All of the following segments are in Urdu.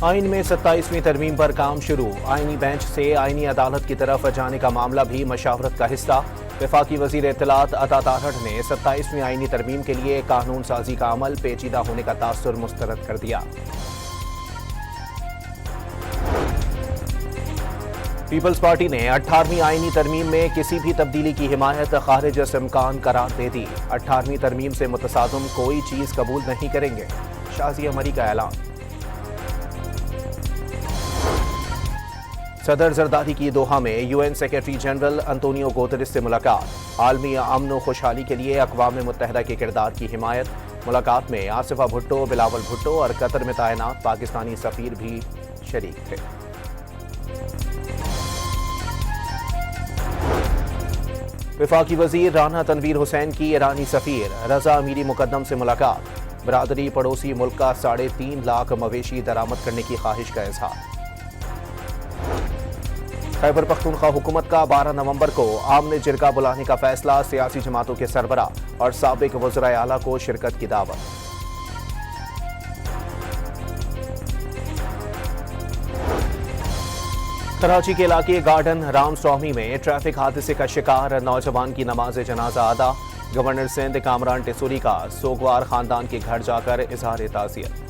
آئین میں 27ویں ترمیم پر کام شروع، آئینی بینچ سے آئینی عدالت کی طرف جانے کا معاملہ بھی مشاورت کا حصہ۔ وفاقی وزیر اطلاعات عطا طاہر نے 27ویں آئینی ترمیم کے لیے قانون سازی کا عمل پیچیدہ ہونے کا تاثر مسترد کر دیا۔ پیپلز پارٹی نے 18ویں آئینی ترمیم میں کسی بھی تبدیلی کی حمایت خارج از امکان قرار دے دی۔ 18ویں ترمیم سے متصادم کوئی چیز قبول نہیں کریں گے، شازیہ مری کا اعلان۔ صدر زرداری کی دوحہ میں U N secretary general Antonio Guterres سے ملاقات، عالمی امن و خوشحالی کے لیے اقوام متحدہ کے کردار کی حمایت۔ ملاقات میں آصفہ بھٹو، بلاول بھٹو اور قطر میں تعینات پاکستانی سفیر بھی شریک تھے۔ وفاقی وزیر رانا تنویر حسین کی ایرانی سفیر رضا امیری مقدم سے ملاقات، برادری پڑوسی ملک کا 3.5 لاکھ مویشی درآمد کرنے کی خواہش کا اظہار۔ خیبر پختونخوا حکومت کا 12 نومبر کو عام جرگہ بلانے کا فیصلہ، سیاسی جماعتوں کے سربراہ اور سابق وزرائے اعلیٰ کو شرکت کی دعوت۔ کراچی کے علاقے گارڈن رام سوامی میں ٹریفک حادثے کا شکار نوجوان کی نماز جنازہ ادا، گورنر سندھ کامران ٹیسوری کا سوگوار خاندان کے گھر جا کر اظہار تعزیت۔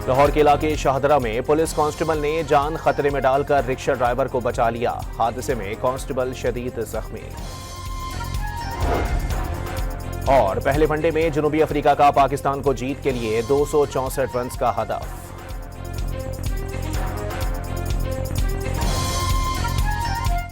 لاہور کے علاقے شاہدرہ میں پولیس کانسٹیبل نے جان خطرے میں ڈال کر رکشہ ڈرائیور کو بچا لیا، حادثے میں کانسٹیبل شدید زخمی۔ اور پہلے ون ڈے میں جنوبی افریقہ کا پاکستان کو جیت کے لیے 264 رنز کا ہدف۔